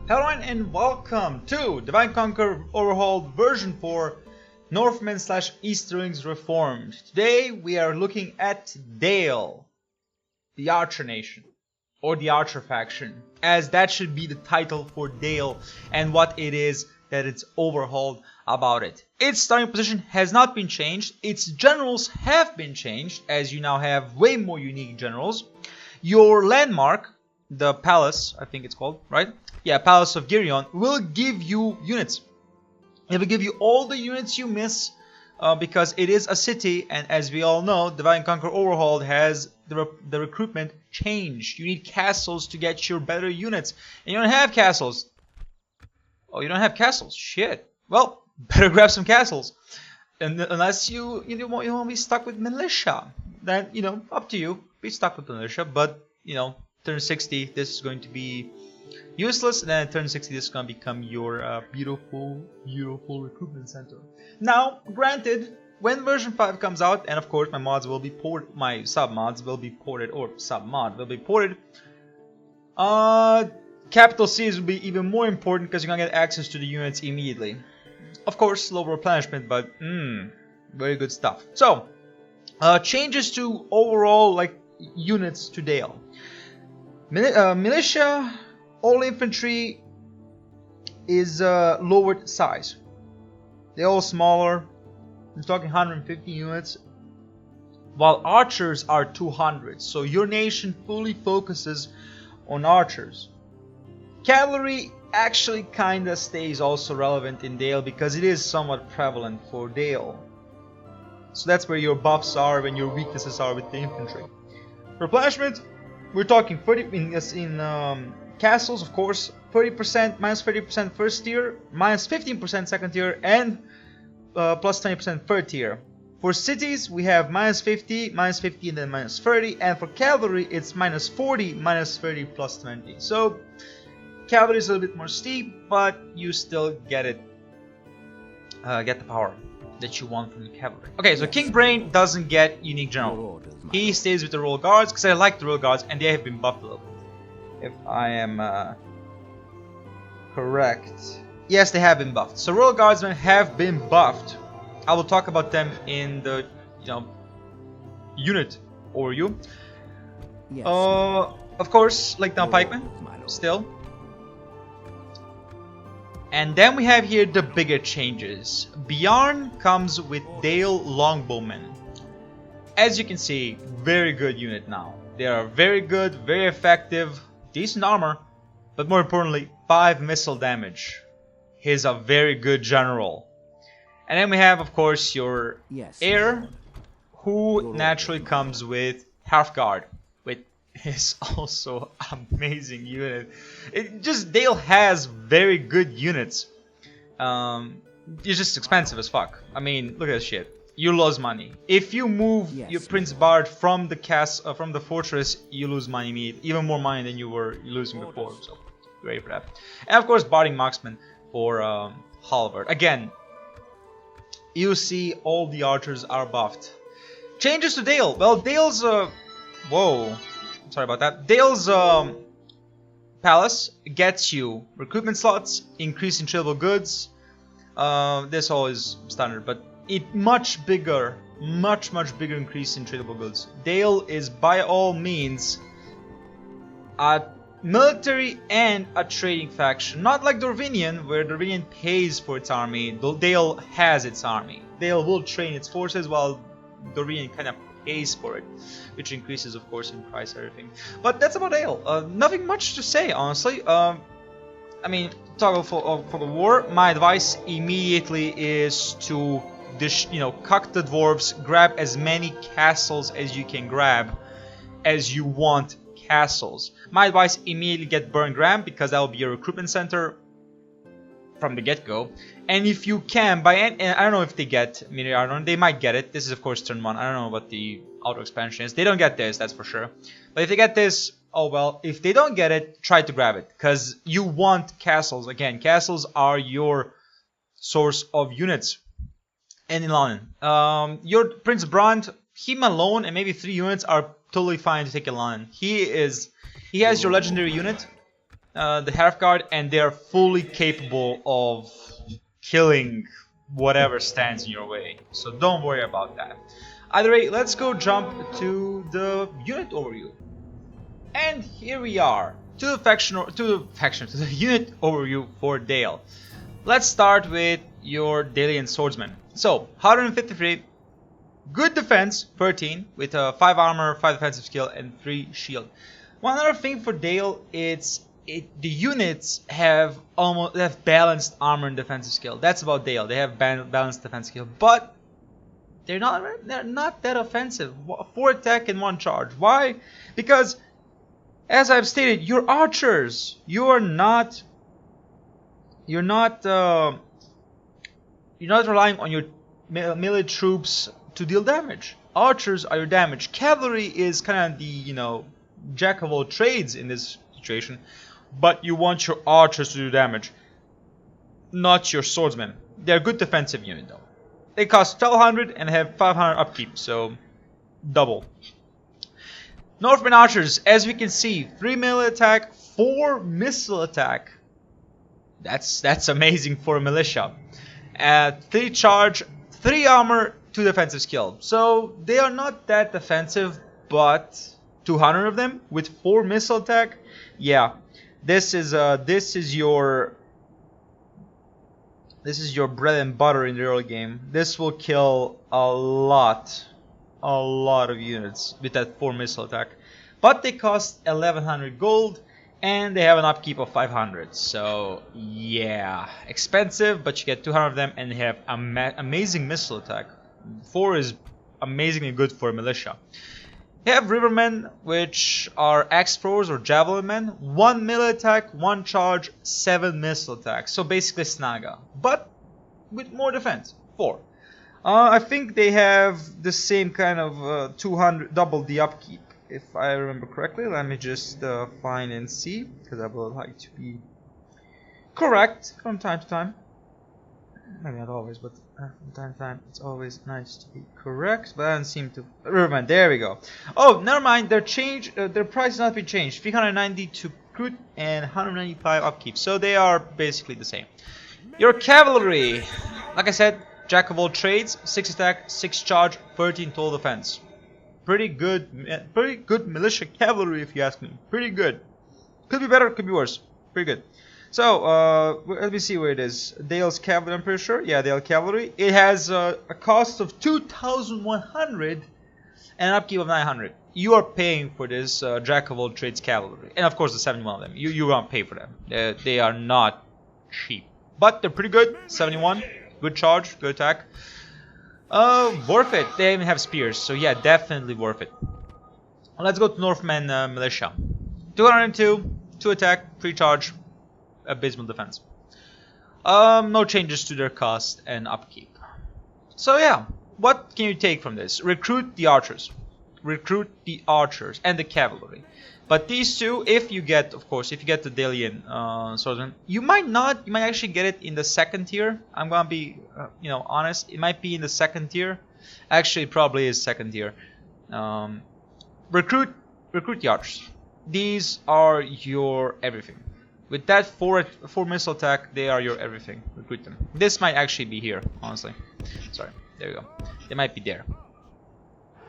Hello and welcome to Conquer Overhauled version 4 Northmen / Easterlings Reformed. Today we are looking at Dale, the Archer Nation, or the Archer faction, as that should be the title for Dale and what it is that it's overhauled about it. Its starting position has not been changed, its generals have been changed, as you now have way more unique generals. Your landmark, the palace, I think it's called, right? Yeah, Palace of Girion, will give you units. It will give you all the units you miss because it is a city, and as we all know, Divine Conquer Overhauled has the recruitment changed. You need castles to get your better units, and you don't have castles. Oh, you don't have castles? Shit. Well, better grab some castles. And unless you want to be stuck with militia, then up to you. Be stuck with militia, but turn 60, this is going to be useless, and then at turn 60 this is going to become your beautiful recruitment center. Now, granted, when version 5 comes out, and of course my mods will be ported, my submods will be ported, or submod will be ported, capital C's will be even more important because you're going to get access to the units immediately. Of course, slow replenishment, but very good stuff. So, changes to overall units to Dale. Militia, all infantry is lowered size. They're all smaller. I'm talking 150 units, while archers are 200. So your nation fully focuses on archers. Cavalry actually kinda stays also relevant in Dale because it is somewhat prevalent for Dale. So that's where your buffs are and your weaknesses are with the infantry. Replenishment, we're talking 30 in castles, of course, 30%, minus 30% first tier, minus 15% second tier, and plus 20% third tier. For cities, we have minus 50, and then minus 30, and for cavalry, it's minus 40, minus 30, plus 20. So, cavalry is a little bit more steep, but you still get it, get the power that you want from the cavalry. Okay, so King Brain doesn't get unique general. He stays with the Royal Guards because I like the Royal Guards and they have been buffed a little bit. If I am correct. Yes, they have been buffed. So Royal Guardsmen have been buffed. I will talk about them in the unit overview. Yes. Of course, like down pikemen, still. And then we have here the bigger changes. Bjarn comes with Dale Longbowmen. As you can see, very good unit now. They are very good, very effective, decent armor, but more importantly, 5 missile damage. He's a very good general. And then we have, of course, your heir, who naturally comes with Halfguard, which is also amazing unit. Dale has very good units. It's just expensive as fuck. I mean, look at this shit. You lose money. If you move your Prince Bard from the castle, from the fortress, you lose money immediately. Even more money than you were losing before. So, ready for that. And of course, Barding Marksman for Halvard. Again, you see all the archers are buffed. Changes to Dale. Well, Dale's whoa, sorry about that. Dale's palace gets you recruitment slots, increase in tradable goods. This all is standard, but much bigger increase in tradable goods. Dale is by all means a military and a trading faction, not like Dorvinian, where Dorvinian pays for its army. Dale has its army. Dale will train its forces while Dorvinian kind of pays for it, which increases, of course, in price everything. But that's about Dale. Nothing much to say, honestly. I mean, toggle for the war. My advice immediately is to cuck the dwarves, grab as many castles as you can grab, as you want castles. My advice: immediately get Burn Graham because that will be your recruitment center from the get-go. And if you can, and I don't know if they get Miriardon, they might get it. This is of course turn 1. I don't know what the auto expansion is. They don't get this, that's for sure. But if they get this, oh well. If they don't get it, try to grab it because you want castles. Again, castles are your source of units. And in London, your Prince Brand, him alone and maybe 3 units are totally fine to take in London. He has your legendary unit, the half guard, and they are fully capable of killing whatever stands in your way. So don't worry about that. Either way, let's go jump to the unit overview. And here we are, to the unit overview for Dale. Let's start with your Dalian swordsman. So 153, good defense, 13, with 5 armor, 5 defensive skill, and 3 shield. One other thing for Dale, the units have balanced armor and defensive skill. That's about Dale. They have balanced defensive skill, but they're not that offensive. 4 attack and 1 charge. Why? Because, as I've stated, you're archers. You're not relying on your melee troops to deal damage. Archers are your damage. Cavalry is kind of the jack of all trades in this situation, but you want your archers to do damage, not your swordsmen. They're a good defensive unit though. They cost 1200 and have 500 upkeep, so double. Northmen archers, as we can see, 3 melee attack, 4 missile attack. That's amazing for a militia. 3 charge, 3 armor, 2 defensive skill. So they are not that defensive, but 200 of them with 4 missile attack. Yeah, this is your bread and butter in the early game. This will kill a lot of units with that 4 missile attack. But they cost 1100 gold and they have an upkeep of 500. So yeah, expensive, but you get 200 of them and they have amazing missile attack. 4 is amazingly good for a militia. You have rivermen, which are axe throwers or javelin men. 1 melee attack, 1 charge, 7 missile attack. So basically Snaga, but with more defense. 4. I think they have the same kind of 200, double the upkeep, if I remember correctly. Let me just find and see, because I would like to be correct from time to time. Maybe not always, but from time to time it's always nice to be correct. But I don't seem to. Riverman, there we go. Oh, never mind. Their price has not been changed. 390 to recruit and 195 upkeep. So they are basically the same. Your cavalry, like I said, jack of all trades. 6 attack, 6 charge, 13 total defense. Pretty good militia cavalry, if you ask me. Pretty good. Could be better, could be worse. Pretty good. So, let me see where it is. Dale's Cavalry, I'm pretty sure. Yeah, Dale Cavalry. It has a cost of 2,100 and an upkeep of 900. You are paying for this Jack of all trades cavalry. And of course the 71 of them. You won't pay for them. They are not cheap. But they're pretty good. 71. Good charge. Good attack. Worth it. They even have spears. So yeah, definitely worth it. Let's go to Northman Militia. 202. 2 attack. 3 charge. Abysmal defense. No changes to their cost and upkeep. So yeah, what can you take from this? Recruit the archers. Recruit the archers and the cavalry. But these two, if you get the Dalian swordsman, you might actually get it in the 2nd tier. I'm gonna be, honest. It might be in the 2nd tier. Actually, it probably is 2nd tier. Recruit the archers. These are your everything. With that 4 missile attack, they are your everything. Recruit them. This might actually be here, honestly. Sorry, there we go. They might be there.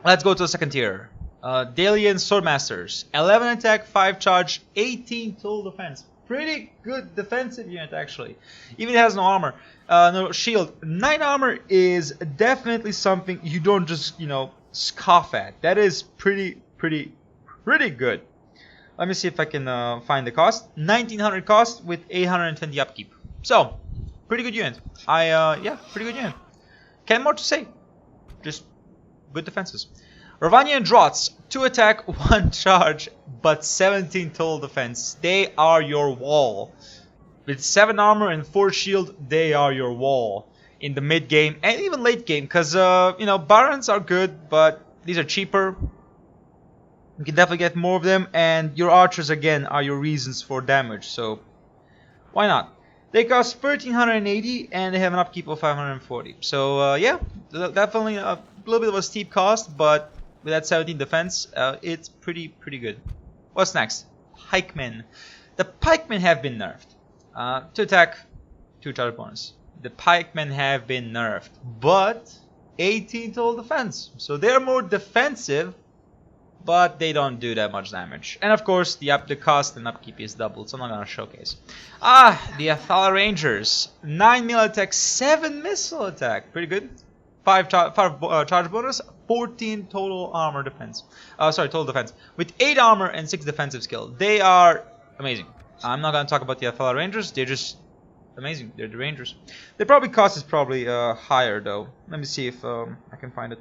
Let's go to the 2nd tier. Dalian Swordmasters. 11 attack, 5 charge, 18 total defense. Pretty good defensive unit, actually. Even it has no armor. No shield. 9 armor is definitely something you don't just, scoff at. That is pretty good. Let me see if I can find the cost. 1900 cost with 820 upkeep. So, pretty good unit. Yeah, pretty good unit. Can't more to say. Just good defenses. Ravanian Draughts. 2 attack, 1 charge, but 17 total defense. They are your wall. With 7 armor and 4 shield, they are your wall. In the mid game and even late game. Because, Barons are good, but these are cheaper. You can definitely get more of them, and your archers again are your reasons for damage, so why not? They cost 1380 and they have an upkeep of 540. So yeah, definitely a little bit of a steep cost, but with that 17 defense, it's pretty good. What's next? Pikemen. The pikemen have been nerfed. 2 attack, 2 charge bonus. The pikemen have been nerfed, but 18 total defense. So they're more defensive, but they don't do that much damage. And of course, the cost and upkeep is doubled, so I'm not gonna showcase. The Athala Rangers. 9 melee attack, 7 missile attack. Pretty good. 5 charge bonus, 14 total armor defense. Total defense. With 8 armor and 6 defensive skill. They are amazing. I'm not gonna talk about the Athala Rangers. They're just amazing. They're the Rangers. The probably cost is probably higher though. Let me see if I can find it.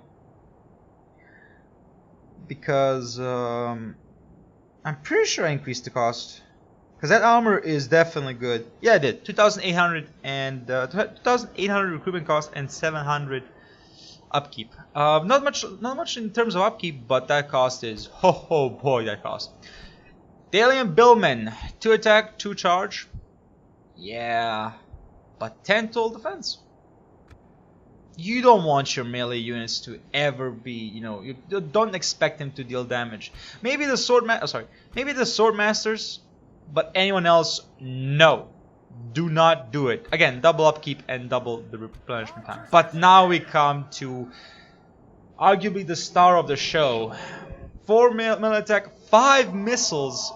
Because I'm pretty sure I increased the cost. Because that armor is definitely good. Yeah, I did. 2,800 and 2,800 recruitment cost and 700 upkeep. Not much in terms of upkeep, but that cost is oh boy, that cost. Dalian Billman, 2 attack, 2 charge. Yeah, but 10 total defense. You don't want your melee units to ever be, you don't expect them to deal damage. Maybe the sword masters, but anyone else, no. Do not do it. Again, double upkeep and double the replenishment time. But now we come to arguably the star of the show. 4 melee attack, 5 missiles,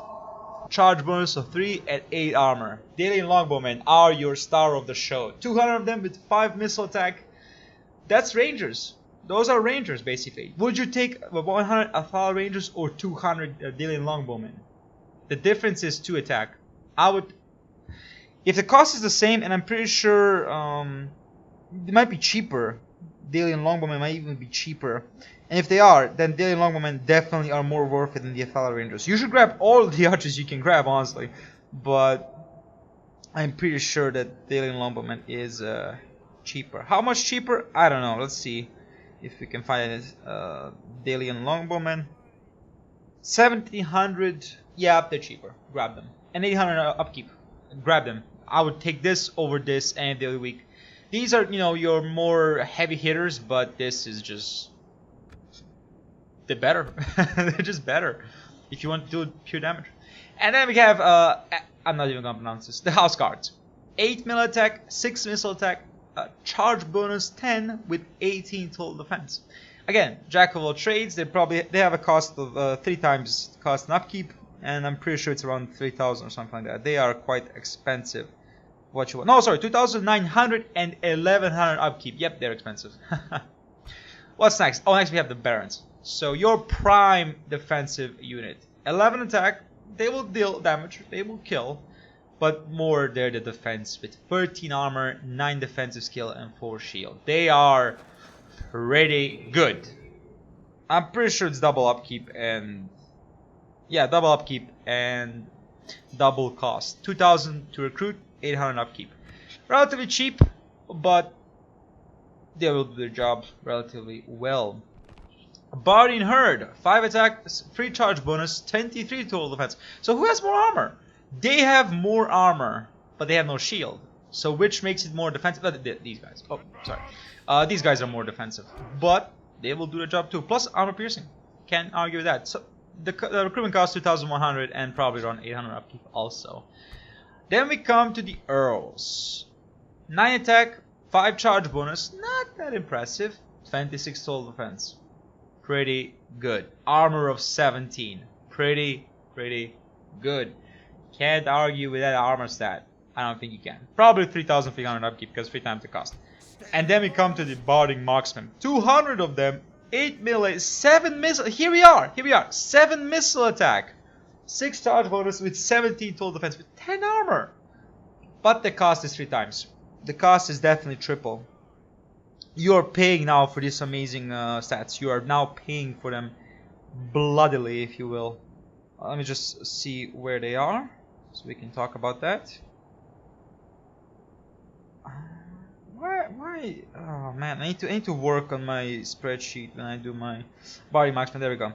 charge bonus of 3 and 8 armor. Dalian Longbowmen are your star of the show. 200 of them with 5 missile attack. That's Rangers. Those are Rangers, basically. Would you take 100 Athala Rangers or 200 Dalian Longbowmen? The difference is 2 attack. I would... If the cost is the same, and I'm pretty sure it might be cheaper. Dalian Longbowmen might even be cheaper. And if they are, then Dalian Longbowmen definitely are more worth it than the Athala Rangers. You should grab all the archers you can grab, honestly. But I'm pretty sure that Dalian Longbowmen is... cheaper. How much cheaper? I don't know. Let's see if we can find it. Dalian Longbowmen. 1,700. Yeah, they're cheaper. Grab them. And 800 upkeep. Grab them. I would take this over this any day of the week. These are, your more heavy hitters, but this is just... They're better. They're just better. If you want to do pure damage. And then we have, I'm not even gonna pronounce this. The House Guards. 8 melee attack, 6 missile attack, charge bonus 10 with 18 total defense. Again, jack of all trades. They have a cost of 3 times cost and upkeep, and I'm pretty sure it's around 3,000 or something like that. They are quite expensive. What you want? No, sorry, 2,900 and 1,100 upkeep. Yep, they're expensive. What's next? Oh, next we have the Barons. So your prime defensive unit. 11 attack. They will deal damage. They will kill. But more they're the defense with 13 armor, 9 defensive skill, and 4 shield. They are pretty good. I'm pretty sure it's double upkeep and... Yeah, double upkeep and double cost. 2,000 to recruit, 800 upkeep. Relatively cheap, but they will do their job relatively well. Bardian Herd, 5 attack, 3 charge bonus, 23 total defense. So who has more armor? They have more armor, but they have no shield. So which makes it more defensive? These guys. Oh, sorry. These guys are more defensive, but they will do the job too. Plus armor piercing. Can't argue with that. So the recruitment costs 2,100 and probably around 800 upkeep also. Then we come to the Earls. 9 attack, 5 charge bonus. Not that impressive. 26 total defense. Pretty good. Armor of 17. Pretty good. Can't argue with that armor stat. I don't think you can. Probably 3,300 upkeep because 3 times the cost. And then we come to the Barding Marksmen. 200 of them. 8 melee. 7 missile. Here we are. 7 missile attack. 6 charge bonus with 17 total defense with 10 armor. But the cost is 3 times. The cost is definitely triple. You are paying now for these amazing stats. You are now paying for them bloodily, if you will. Let me just see where they are, so we can talk about that. Why? Oh man, I need to work on my spreadsheet when I do my body maximum. There we go.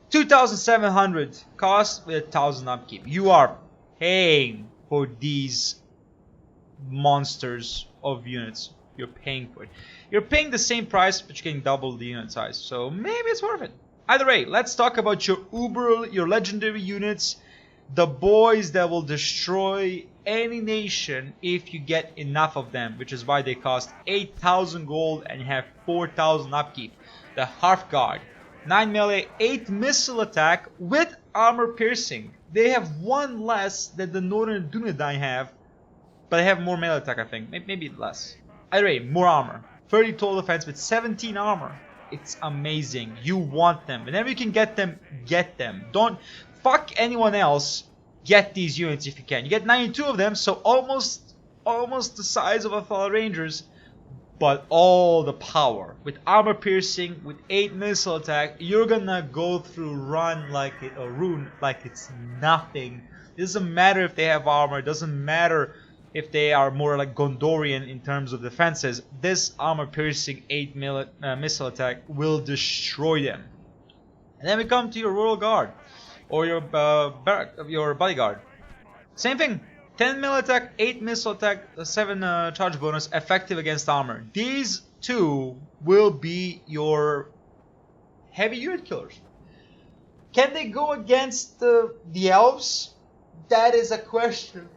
2,700 cost with 1,000 upkeep. You are paying for these monsters of units. You're paying for it. You're paying the same price, but you're getting double the unit size. So maybe it's worth it. Either way, let's talk about your legendary units. The boys that will destroy any nation if you get enough of them, which is why they cost 8,000 gold and have 4,000 upkeep. The Half Guard, 9 melee, 8 missile attack with armor piercing. They have one less than the Northmen and Easterlings have, but they have more melee attack, I think. Maybe less. Either way, more armor. 30 total defense with 17 armor. It's amazing. You want them. Whenever you can get them, get them. Don't fuck anyone else. Get these units if you can. You get 92 of them, so almost the size of a Fellow Rangers, but all the power. With armor piercing, with 8 missile attack, you're gonna go through run like it, or rune like it's nothing. It doesn't matter if they have armor, it doesn't matter if they are more like Gondorian in terms of defenses. This armor piercing 8 missile attack will destroy them. And then we come to your Royal Guard, or your bodyguard. Same thing. 10 melee attack, 8 missile attack, 7 charge bonus, effective against armor. These two will be your heavy unit killers. Can they go against the elves? That is a question.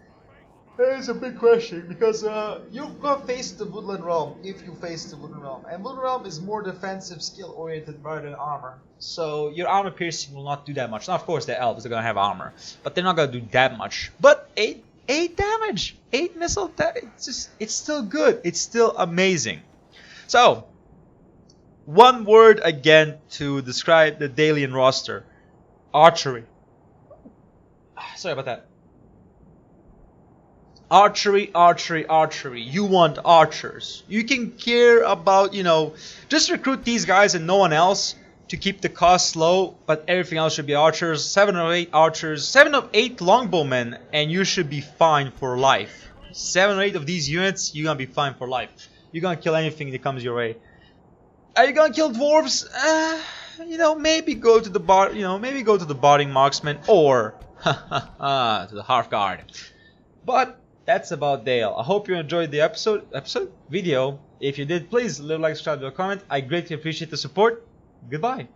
That is a big question, because you're gonna face the Woodland Realm if you face the Woodland Realm. And Woodland Realm is more defensive skill oriented rather than armor. So your armor piercing will not do that much. Now of course the elves are gonna have armor, but they're not gonna do that much. But 8 damage, 8 missile attack, it's still good. It's still amazing. So one word again to describe the Dalian roster: archery. Sorry about that. Archery, archery, archery. You want archers. You can care about, just recruit these guys and no one else to keep the costs low, but everything else should be archers. 7 or 8 archers, 7 or 8 longbowmen, and you should be fine for life. 7 or 8 of these units, you're gonna be fine for life. You're gonna kill anything that comes your way. Are you gonna kill dwarves? Maybe go to the maybe go to the barding marksman, or to the half guard. But that's about Dale. I hope you enjoyed the video. If you did, please leave a like, subscribe, or comment. I greatly appreciate the support. Goodbye.